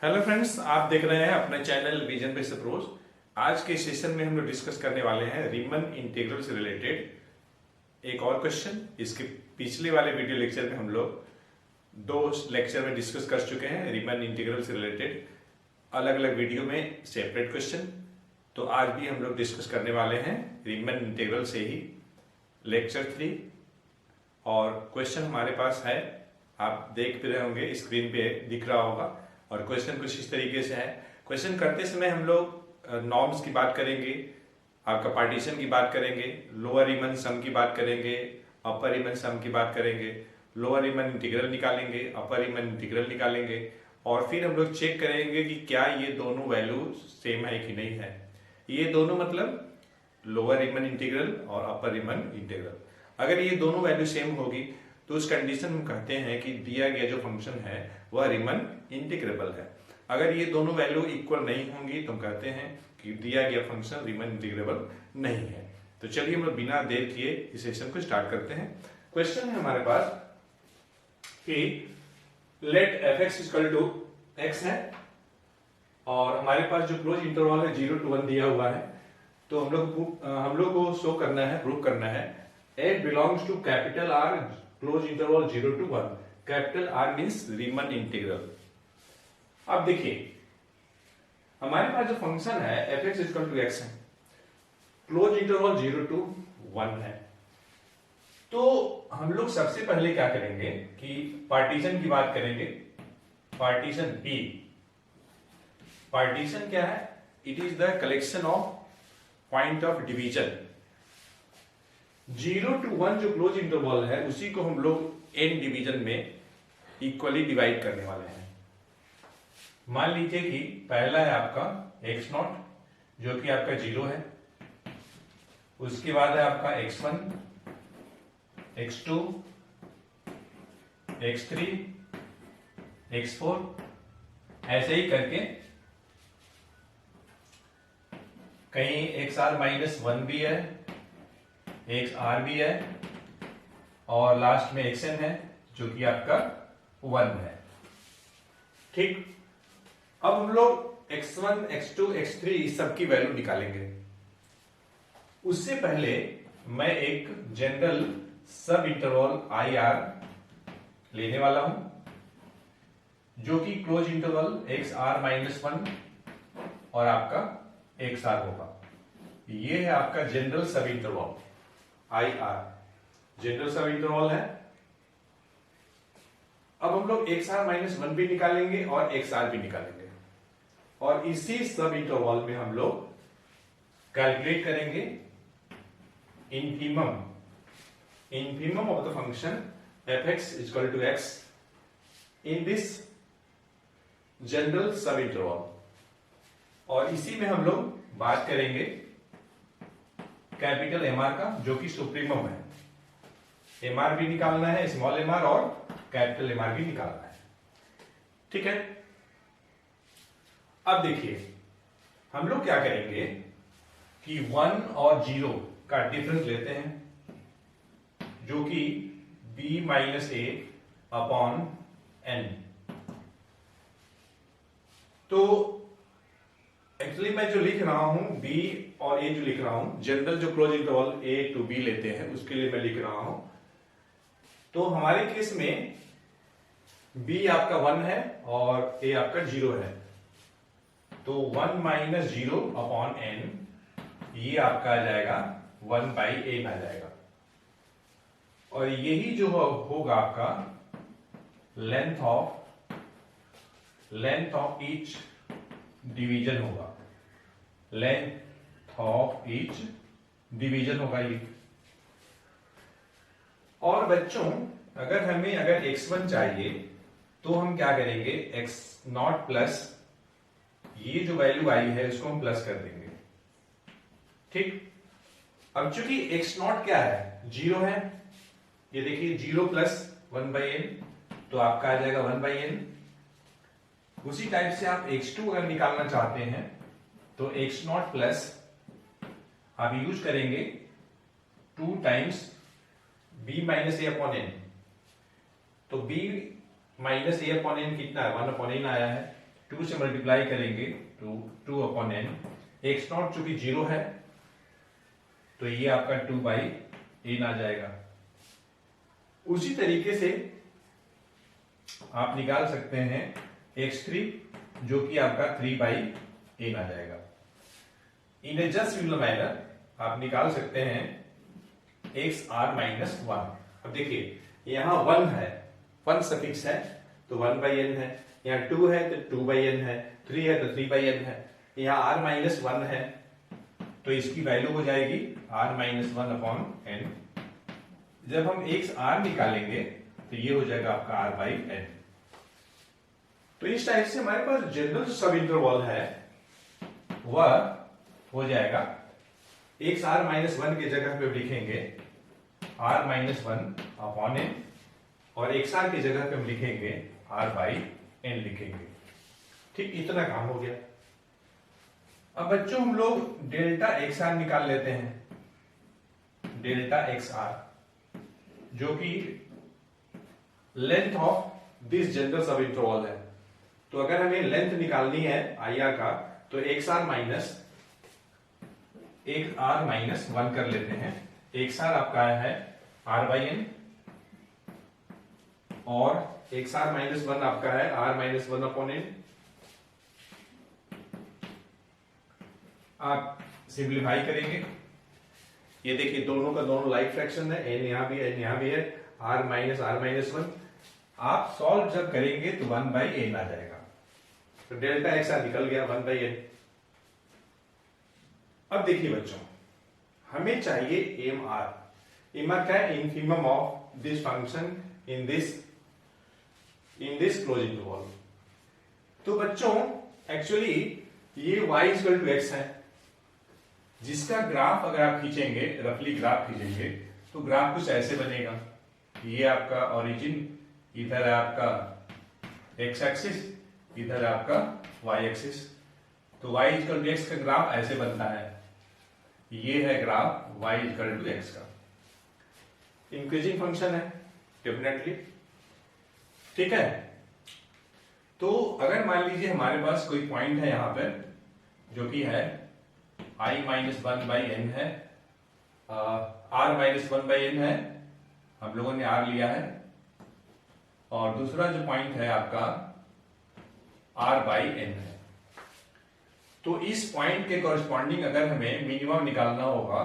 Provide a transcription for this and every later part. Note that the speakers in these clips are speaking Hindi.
हेलो फ्रेंड्स, आप देख रहे हैं अपने चैनल विजन बेस्ड अप्रोच। आज के सेशन में हम लोग डिस्कस करने वाले हैं रीमन इंटीग्रल से रिलेटेड एक और क्वेश्चन। इसके पिछले वाले वीडियो लेक्चर में हम लोग दो लेक्चर में डिस्कस कर चुके हैं रीमन इंटीग्रल से रिलेटेड अलग अलग वीडियो में सेपरेट क्वेश्चन। तो आज भी हम लोग डिस्कस करने वाले हैं रीमन इंटीग्रल से ही लेक्चर 3। और क्वेश्चन हमारे पास है, आप देख भी रहे होंगे, स्क्रीन पे दिख रहा होगा। और क्वेश्चन कुछ इस तरीके से है। क्वेश्चन करते समय हम लोग नॉर्म्स की बात करेंगे, आपका पार्टीशन की बात करेंगे, लोअर रीमन सम की बात करेंगे, अपर रीमन सम की बात करेंगे, लोअर रीमन इंटीग्रल निकालेंगे, अपर रीमन इंटीग्रल निकालेंगे, और फिर हम लोग चेक करेंगे कि क्या ये दोनों वैल्यू सेम है कि नहीं है। ये दोनों मतलब लोअर रीमन इंटीग्रल और अपर रीमन इंटीग्रल, अगर ये दोनों वैल्यू सेम होगी तो उस कंडीशन में हम कहते हैं कि दिया गया जो फंक्शन है वह रीमन इंटीग्रेबल है। अगर ये दोनों वैल्यू इक्वल नहीं होंगी तो हम कहते हैं कि दिया गया फंक्शन रीमन इंटीग्रेबल नहीं है। तो चलिए हम लोग बिना देर किए इस सेशन को स्टार्ट करते हैं। क्वेश्चन है हमारे पास कि लेट f(x) = x है और हमारे पास जो क्लोज इंटरवल है 0 to 1 दिया हुआ है। तो हम लोग को शो करना है, प्रूव करना है f belongs to capital R close interval 0 to 1। Capital R means Riemann integral. अब देखिए हमारे पास जो फंक्शन है f(x) = x है, क्लोज इंटरवल 0 to 1 है। तो हम लोग सबसे पहले क्या करेंगे कि पार्टीशन की बात करेंगे। पार्टीशन P, पार्टीशन क्या है? It is the collection of point of division. 0 to 1 जो क्लोज इंटरवल है उसी को हम लोग n डिवीजन में इक्वली डिवाइड करने वाले हैं। मान लीजिए कि पहला है आपका x0 जो कि आपका 0 है, उसके बाद है आपका x1, x2, x3, x4, ऐसे ही करके कहीं xr-1 भी है, xr भी है, और लास्ट में xn है जो कि आपका 1 है। ठीक, अब हम लोग x1, x2, x3 इस सब की वैल्यू निकालेंगे। उससे पहले मैं एक जनरल सब इंटरवल IR लेने वाला हूं जो कि क्लोज इंटरवल xr-1 और आपका xr होगा। ये है आपका जनरल सब इंटरवल IR, जनरल सब इंटरवल है। अब हम लोग xr-1 भी निकालेंगे और xr भी निकालेंगे, और इसी सब इंटरवल में हम लोग कैलकुलेट करेंगे infimum of the function f(x) = x in this general सब इंटरवल। और इसी में हम लोग बात करेंगे कैपिटल MR का जो कि सुप्रीमम है। MR भी निकालना है, स्मॉल mr, और कैपिटल MR भी निकालना है। ठीक है, अब देखिए हम लोग क्या करेंगे कि 1 और 0 का डिफरेंस लेते हैं जो कि b-a/n। तो एक्चुअली मैं जो लिख रहा हूं b और a जो लिख रहा हूं, जनरल जो close interval a to b लेते हैं उसके लिए मैं लिख रहा हूं। तो हमारे केस में b आपका 1 है और a आपका 0 है, तो 1 - 0/n ये आपका आ जाएगा 1/a आ जाएगा। और यही जो होगा आपका लेंथ ऑफ ईच डिवीजन होगा, लेंथ ऑफ ईच डिवीजन होगा ये। और बच्चों अगर x1 चाहिए तो हम क्या करेंगे, x0 प्लस ये जो वैल्यू आई है इसको हम प्लस कर देंगे। ठीक, अब चूंकि x0 क्या है, 0 है, ये देखिए 0 + 1/n तो आपका आ जाएगा 1/n। उसी टाइप से आप x2 अगर निकालना चाहते हैं तो x0 प्लस आप यूज करेंगे 2 टाइम्स b-a/n। तो b - a/n कितना है, 1/n आया है, 2 से मल्टीप्लाई करेंगे तो 2 अपॉन n, x नॉट चूंकि 0 है तो ये आपका 2 बाई n आ जाएगा। उसी तरीके से आप निकाल सकते हैं x3 जो कि आपका 3 बाई n आ जाएगा। इन ए जस्ट सिमिलर मैनर आप निकाल सकते हैं xr माइनस 1। अब देखिए यहां 1 है, 1 सफिक्स है तो 1 बाई n है, यहाँ 2 है तो 2 बाई n है, 3 है तो 3 बाई n है, यहाँ r माइनस 1 है तो इसकी वैल्यू हो जाएगी r माइनस 1 अपॉन n। जब हम xr निकालेंगे तो ये हो जाएगा आपका r बाई n। तो इस टाइप से हमारे पास जनरल सब इंटरवल है वह हो जाएगा xr माइनस 1 की जगह पे लिखेंगे r माइनस 1 अपॉन n और xr की जगह पे हम लिखेंगे r बाई n लिखेंगे। ठीक, इतना काम हो गया। अब बच्चों हम लोग डेल्टा xr निकाल लेते हैं। डेल्टा xr जो कि लेंथ ऑफ दिस जनरल सब इंटरवल है। तो अगर हमें लेंथ निकालनी है IR का तो xr माइनस 1 कर लेते हैं। xr आपका है r बाई n और xr माइनस 1 आपका है r माइनस 1 अपॉन n। आप सिंप्लीफाई करेंगे, ये देखिए दोनों का दोनों लाइक फ्रैक्शन है, n यहां भी है n यहां भी है, r माइनस 1। आप सॉल्व जब करेंगे तो 1 बाई n आ जाएगा। तो डेल्टा xr निकल गया 1 बाई n। अब देखिए बच्चों हमें चाहिए mr। mr क्या है? Infimum of this function in this close interval. तो बच्चों एक्चुअली ये y इक्वल टू x है जिसका ग्राफ अगर आप खींचेंगे, रफली ग्राफ खींचेंगे तो ग्राफ कुछ ऐसे बनेगा। ये आपका ओरिजिन, इधर है आपका x एक्सिस, इधर है आपका y एक्सिस। तो y इक्वल टू x का ग्राफ ऐसे बनता है। ये है graph y equal to x का। इंक्रीजिंग फंक्शन है डेफिनेटली, ठीक है। तो अगर मान लीजिए हमारे पास कोई पॉइंट है यहां पर जो कि है i माइनस 1 बाई n है, r माइनस 1 बाई n है, हम लोगों ने r लिया है, और दूसरा जो पॉइंट है आपका r बाई n है। तो इस पॉइंट के कॉरस्पॉन्डिंग अगर हमें मिनिमम निकालना होगा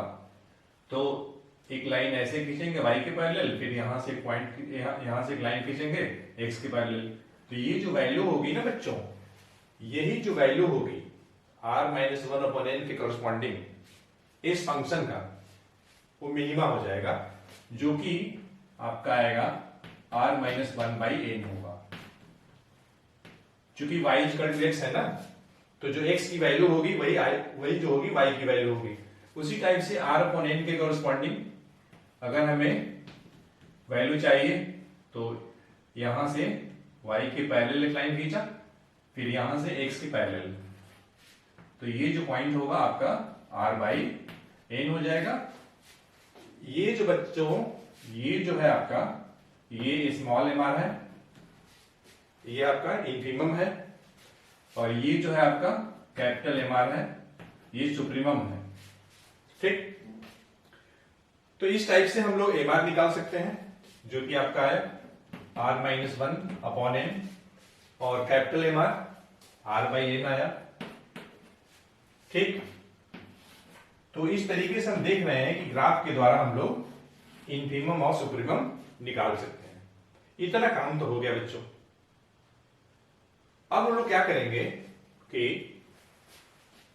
तो एक लाइन ऐसे खींचेंगे y के पैरेलल, फिर यहां से एक पॉइंट यहां से एक लाइन खींचेंगे x के पैरेलल। तो ये जो वैल्यू होगी ना बच्चों, यही जो वैल्यू होगी r माइनस 1 अपॉन n के कॉरस्पॉन्डिंग इस फंक्शन का, वो मिनिमा हो जाएगा जो कि आपका आएगा r माइनस 1 बाई n होगा। चूंकि y इक्वल टू x है ना, तो जो x की वैल्यू होगी वही जो होगी y की वैल्यू होगी। उसी टाइप से r अपॉन n के कॉरस्पॉन्डिंग अगर हमें वैल्यू चाहिए तो यहां से y के पैरेलल एक लाइन खींचा, फिर यहां से x के पैरेलल, तो ये जो पॉइंट होगा आपका r बाई n हो जाएगा। ये जो बच्चों, ये जो है आपका, ये स्मॉल mr है, ये आपका इंफीमम है, और ये जो है आपका कैपिटल mr है, ये सुप्रीमम है। ठीक, तो इस टाइप से हम लोग mr निकाल सकते हैं जो कि आपका है r माइनस 1 अपॉन n, और capital mr r by n आया। ठीक, तो इस तरीके से हम देख रहे हैं कि ग्राफ के द्वारा हम लोग इंफीमम और सुप्रीमम निकाल सकते हैं। इतना काम तो हो गया बच्चों। अब हम लोग क्या करेंगे कि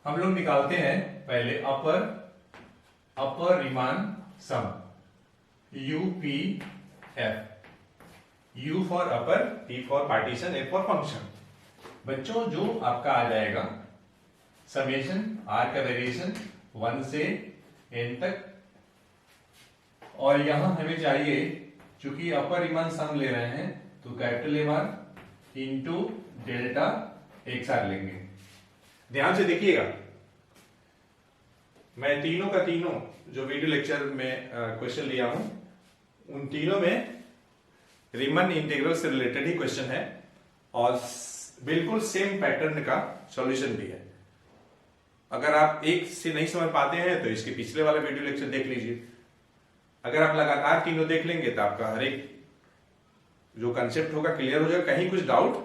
हम लोग निकालते हैं पहले upper Riemann sum, UPF, U for upper, P for partition, F for function. बच्चों जो आपका आ जाएगा समेशन r का वेरिएशन 1 से n तक, और यहां हमें चाहिए चूंकि अपर रीमान सम ले रहे हैं तो capital mr into delta xr लेंगे। ध्यान से देखिएगा, मैं तीनों का तीनों जो वीडियो लेक्चर में क्वेश्चन लिया हूं उन तीनों में रीमन इंटीग्रल से रिलेटेड ही क्वेश्चन है, और बिल्कुल सेम पैटर्न का सॉल्यूशन भी है। अगर आप एक से नहीं समझ पाते हैं तो इसके पिछले वाला वीडियो लेक्चर देख लीजिए। अगर आप लगातार तीनों देख लेंगे तो आपका हर एक जो कंसेप्ट होगा क्लियर हो जाएगा, कहीं कुछ डाउट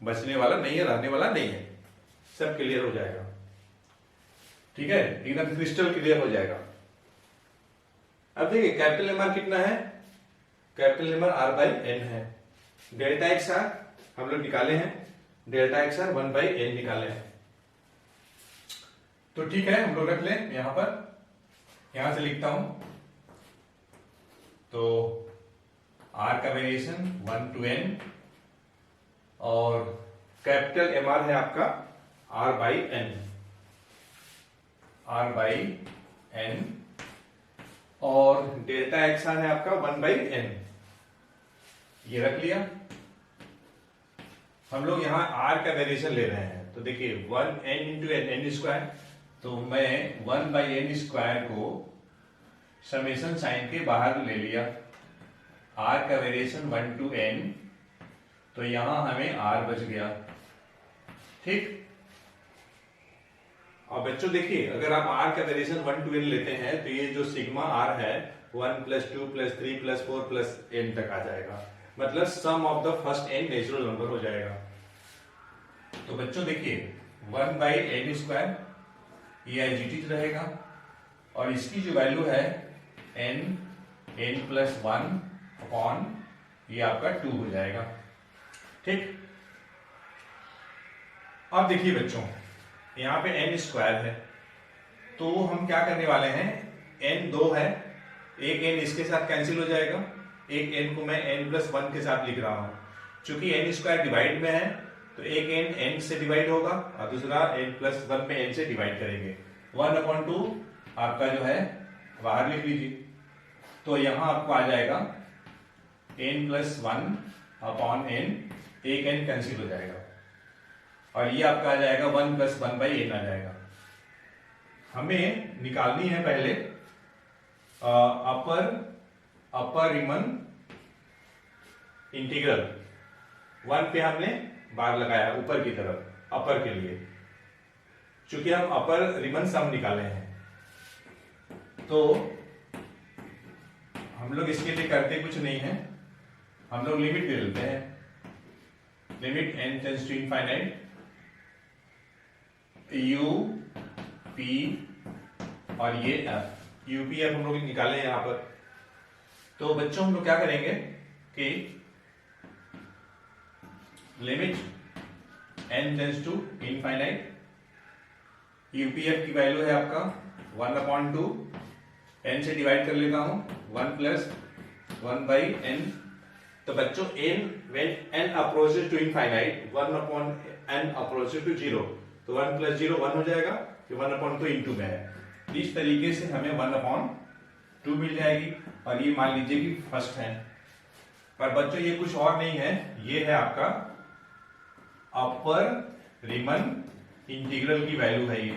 बचने वाला नहीं है, रहने वाला नहीं है, सब क्लियर हो जाएगा। ठीक है, एकदम क्रिस्टल क्लियर हो जाएगा। अब देखिए कैपिटल एम आर कितना है, capital M R R by N है। डेल्टा एक्स आर हम लोग निकाले हैं, delta X R 1 by N निकाले हैं। तो ठीक है, हम लोग रख लें यहां पर, यहां से लिखता हूं। तो आर का वेरिएशन 1 to n और कैपिटल एम आर है आपका R by N, R by N, और डेल्टा एक्स आर है आपका 1 बाई एन। ये रख लिया। हम लोग यहां आर का वेरिएशन ले रहे हैं, तो देखिए 1 n into N, N square, तो मैं 1 बाई एन स्क्वायर को समेशन साइन के बाहर ले लिया। आर का वेरिएशन 1 to n, तो यहां हमें आर बच गया। ठीक, और बच्चों देखिए अगर आप आर का वेरिएशन 1 to n लेते हैं तो ये जो सिग्मा आर है 1 + 2 + 3 + 4 + n तक आ जाएगा, मतलब sum of the first n natural number हो जाएगा। तो बच्चों देखिए 1 बाई एन स्क्वायर ये एजिटिव रहेगा, और इसकी जो वैल्यू है n+1 अपॉन ये आपका 2 हो जाएगा। ठीक, अब देखिए बच्चों यहां पे n स्क्वायर है, तो हम क्या करने वाले हैं, n 2 है, एक n इसके साथ कैंसिल हो जाएगा, एक n को मैं n+1 के साथ लिख रहा हूं। चूंकि n स्क्वायर डिवाइड में है तो एक n से डिवाइड होगा और दूसरा n+1 में n से डिवाइड करेंगे। 1/2 आपका जो है बाहर लिख लीजिए, तो यहां आपको आ जाएगा n+1 अपॉन n, एक n कैंसिल हो जाएगा, और ये आपका आ जाएगा 1 + 1 बाई एन आ जाएगा। हमें निकालनी है पहले अपर रिमन इंटीग्रल। 1 पे हमने बार लगाया ऊपर की तरफ अपर के लिए, चूंकि हम अपर रिमन सम निकाले हैं, तो हम लोग इसके लिए करते कुछ नहीं है, हम लोग लिमिट दे देते हैं, limit n tends to infinite u p और ये f, u p f हम लोग निकाले यहां पर। तो बच्चों हम लोग क्या करेंगे कि limit n tends to infinite, UPF की वैल्यू है आपका 1/2, n से डिवाइड कर लेता हूं 1 + 1 बाई n। तो बच्चों n when n approaches to infinite 1/n approaches to 0, तो 1 + 0 1 हो जाएगा, फिर 1/2 इंटू में है। इस तरीके से हमें 1/2 मिल जाएगी, और ये मान लीजिए कि फर्स्ट है। पर बच्चों ये कुछ और नहीं है, ये है आपका अपर रिमन इंटीग्रल की वैल्यू है ये।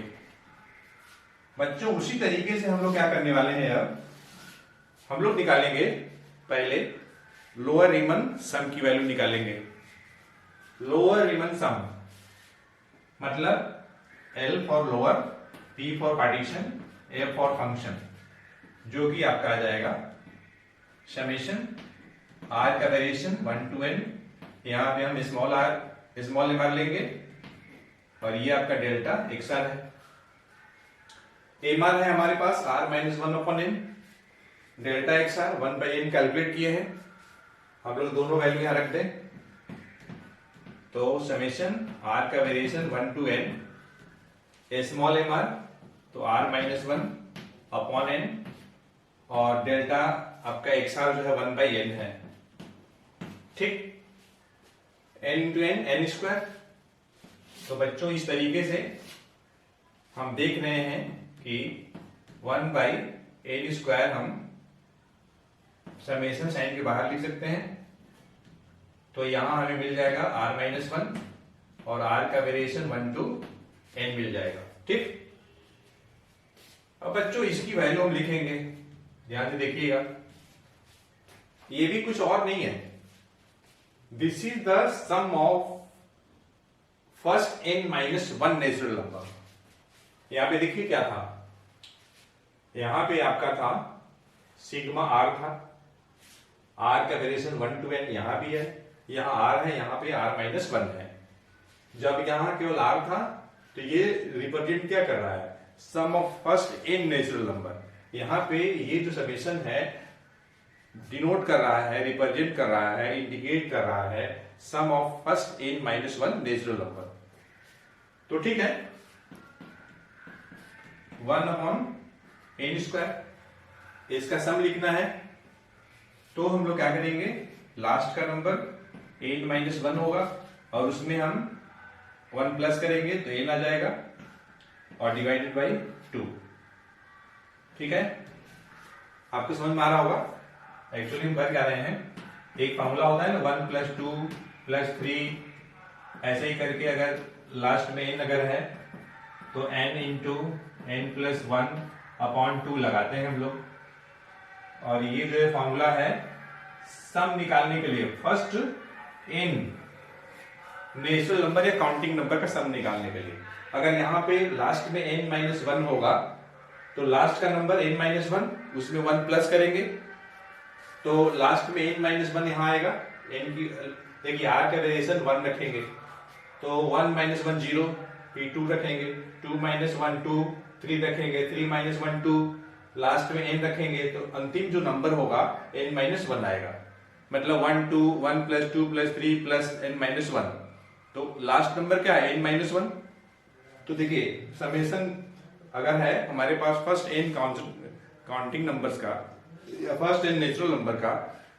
बच्चों उसी तरीके से हम लोग क्या करने वाले हैं, अब हम लोग निकालेंगे पहले लोअर रिमन सम की वैल्यू निकालेंगे। लोअर रिमन सम मतलब L for lower, P for partition, F for function, जो कि आपका आ जाएगा समेशन R का वेरिएशन 1 to n, यहां पे हम स्मॉल एम आर लेंगे, और ये आपका डेल्टा एक्स आर है। एम आर है हमारे पास r-1/n, delta X R 1 by N calculate किए हैं, हम लोग दोनों वैल्यू यहां रख दें। तो समेशन r का variation 1 to n, small M R तो r-1 अपॉन n, और डेल्टा आपका एक्स आर जो है 1 बाई एन है। ठीक, n into N, N square. तो बच्चों इस तरीके से हम देख रहे हैं कि 1 बाई एन स्क्वायर हम समेशन साइन के बाहर लिख सकते हैं, तो यहां हमें मिल जाएगा r-1 और r का वेरिएशन 1 to n मिल जाएगा। ठीक, अब बच्चों इसकी वैल्यू हम लिखेंगे, ध्यान से देखिएगा, ये भी कुछ और नहीं है, this is the sum of first n minus one natural number. यहां पे देखिए क्या था, यहां पे आपका था सिग्मा r था, r का वेरिएशन 1 to n यहां भी है, यहां r है, यहां पे r माइनस वन है। जब यहां केवल r था तो ये रिप्रेजेंट क्या कर रहा है, sum of first n natural number. यहां पे ये जो समेशन है डिनोट कर रहा है, रिप्रेजेंट कर रहा है, इंडिकेट कर रहा है sum of first n minus one natural number. तो ठीक है, 1/n स्क्वायर इसका सम लिखना है, तो हम लोग क्या करेंगे, लास्ट का नंबर n माइनस वन होगा और उसमें हम 1 प्लस करेंगे तो n आ जाएगा और डिवाइडेड बाई 2। ठीक है, आपको समझ में आ रहा होगा। एक्चुअली हम कर क्या रहे हैं, एक फॉर्मूला होता है ना 1 प्लस 2 प्लस 3, ऐसे ही करके अगर लास्ट में n अगर है तो n into n plus 1 upon 2 लगाते हैं हम लोग। और ये जो है फॉर्मूला है सम निकालने के लिए, फर्स्ट n नेचुरल नंबर या काउंटिंग नंबर का सम निकालने के लिए। अगर यहाँ पे लास्ट में n माइनस वन होगा तो लास्ट का नंबर n माइनस वन, उसमें 1 प्लस करेंगे तो लास्ट में n माइनस वन यहाँ आएगा। n की देखिए r का वेरिएशन 1 रखेंगे तो 1 माइनस वन 0, फिर 2 रखेंगे, 2 माइनस वन 2, 3 रखेंगे, 3 माइनस वन 2, लास्ट में n रखेंगे तो अंतिम जो नंबर होगा n माइनस वन आएगा। मतलब 1 2 1 plus 2 plus 3 plus n minus one, तो लास्ट नंबर क्या है n माइनस वन। तो देखिए समेशन अगर है हमारे पास फर्स्ट n काउंटिंग नंबर्स का या फर्स्ट n नेचुरल नंबर का,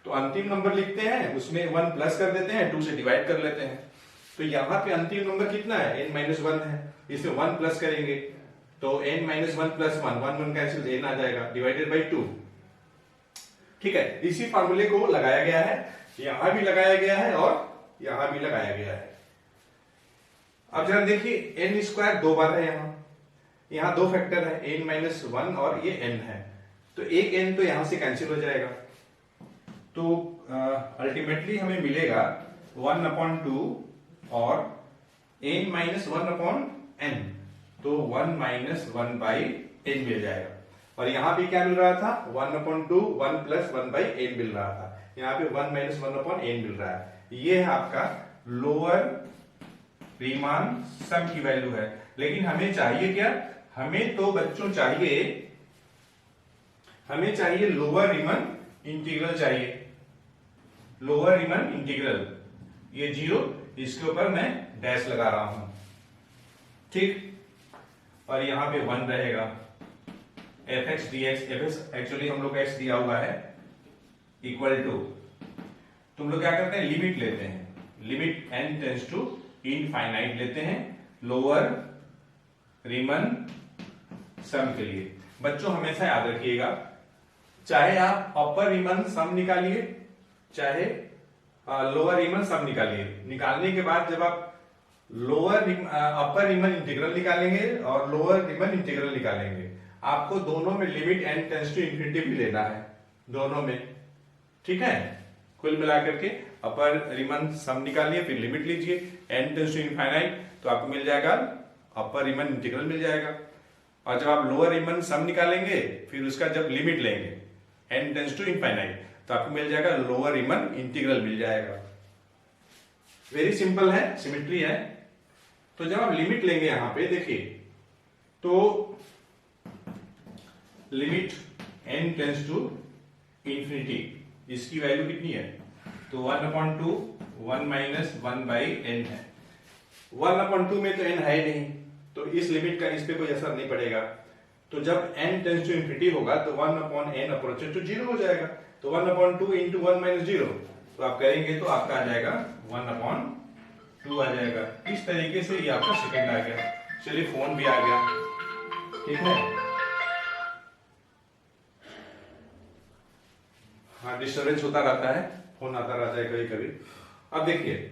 तो अंतिम नंबर लिखते हैं उसमें 1 प्लस कर देते हैं, 2 से डिवाइड कर लेते हैं। तो यहाँ पे अंतिम नंबर कितना है, n माइनस वन है, इसमें 1 प्लस करेंगे तो n minus one plus 1 1 1 cancel, n आ जाएगा डिवाइडेड बाई 2। ठीक है, इसी फार्मूले को लगाया गया है, यहां भी लगाया गया है और यहां भी लगाया गया है। अब जरा देखिए n स्क्वायर दो बार है, यहाँ दो फैक्टर है n माइनस वन और ये n है, तो एक n तो यहां से कैंसिल हो जाएगा। तो अल्टीमेटली हमें मिलेगा 1/2 और n minus one upon n, तो 1 माइनस वन बाई n मिल जाएगा। और यहाँ पे क्या मिल रहा था, 1/2 1 प्लस 1 बाई n मिल रहा था, यहाँ पे 1 माइनस वन अपॉन n मिल रहा है। ये है आपका लोअर रीमान सम की वैल्यू है। लेकिन हमें चाहिए क्या, हमें तो बच्चों हमें चाहिए लोअर रीमन इंटीग्रल चाहिए, लोअर रीमन इंटीग्रल। ये 0, इसके ऊपर मैं डैश लगा रहा हूं, ठीक। और यहां पे 1 रहेगा, fx dx, fx एक्चुअली हम लोग x दिया हुआ है, इक्वल टू, तुम लोग क्या करते हैं, लिमिट लेते हैं, limit n tends to infinite लेते हैं लोअर रीमन सम के लिए। बच्चों हमेशा याद रखिएगा, चाहे आप अपर रीमन सम निकालिए चाहे लोअर रीमन सम निकालिए, निकालने के बाद जब आप अपर रीमन इंटीग्रल निकालेंगे और लोअर रीमन इंटीग्रल निकालेंगे, आपको दोनों में limit n tends to infinity भी लेना है, दोनों में। ठीक है, कुल मिलाकर के अपर रीमन सम निकालिए, फिर लिमिट लीजिए n टेंड्स टू इनफाइनाइट, तो आपको मिल जाएगा अपर रीमन इंटीग्रल मिल जाएगा। और जब आप लोअर रीमन सम निकालेंगे फिर उसका जब लिमिट लेंगे n टेंड्स टू इनफाइनाइट, तो आपको मिल जाएगा लोअर रीमन इंटीग्रल मिल जाएगा। वेरी सिंपल है, सिमेट्री है। तो जब आप लिमिट लेंगे यहां पे देखिए, तो limit n tends to infinity, इसकी वैल्यू कितनी है, तो 1/2 1 माइनस वन बाई n है। 1/2 में तो n है नहीं, तो इस लिमिट का इस पे कोई असर नहीं पड़ेगा। तो जब n टेंड्स टू इंफिनिटी होगा तो 1/n अप्रोचेस टू 0 हो जाएगा, तो 1/2 इंटू 1 माइनस 0, तो आप करेंगे तो आपका आ जाएगा 1/2 आ जाएगा। इस तरीके से ये आपका सेकंड आ गया। चलिए फोन भी आ गया, ठीक है। हाँ, डिस्टर्बेंस होता रहता है, फोन आता रहता है कभी कभी। अब देखिए,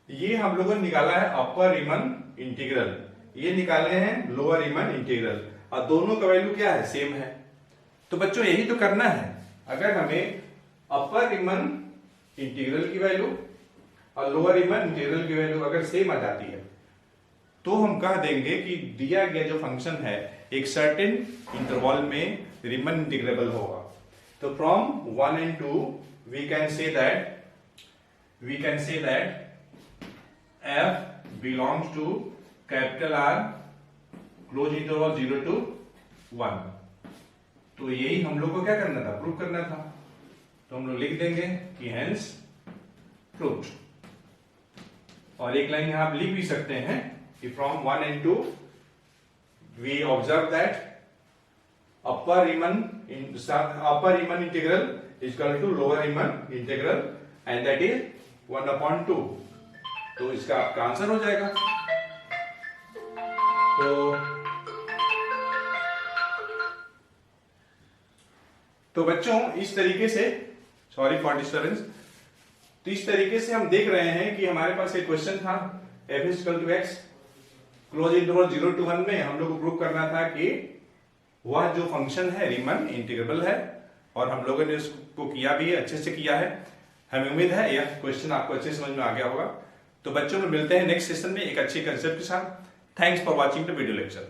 ये हम लोगों ने निकाला है अपर रीमन इंटीग्रल, ये निकाले हैं लोअर रीमन इंटीग्रल, और दोनों का वैल्यू क्या है, सेम है। तो बच्चों यही तो करना है, अगर हमें अपर रीमन इंटीग्रल की वैल्यू और लोअर रिमन इंटीग्रल की वैल्यू अगर सेम आ जाती है तो हम कह देंगे कि दिया गया जो फंक्शन है एक सर्टेन इंटरवल में रिमन इंटीग्रेबल होगा। तो from 1 and 2 we can say that f belongs to capital R close interval 0 to 1। तो यही हम लोग को क्या करना था, प्रूव करना था। तो हम लोग लिख देंगे कि हेंस प्रूव्ड। और एक लाइन यहां आप लिख भी सकते हैं कि from 1 and 2 we observe that upper Riemann integral is equal to lower Riemann integral and that is 1/2। तो इसका आपका आंसर हो जाएगा। तो बच्चों इस तरीके से, सॉरी फॉर डिस्टर्बेंस, तो इस तरीके से हम देख रहे हैं कि हमारे पास एक क्वेश्चन था f = x close interval 0 to 1 में हम लोग को प्रूव करना था कि वह जो फंक्शन है रीमन इंटीग्रेबल है, और हम लोगों ने इसको किया भी है, अच्छे से किया है। हमें उम्मीद है यह क्वेश्चन आपको अच्छे समझ में आ गया होगा। तो बच्चों में मिलते हैं नेक्स्ट सेशन में एक अच्छे कंसेप्ट के साथ। Thanks for watching the video lecture.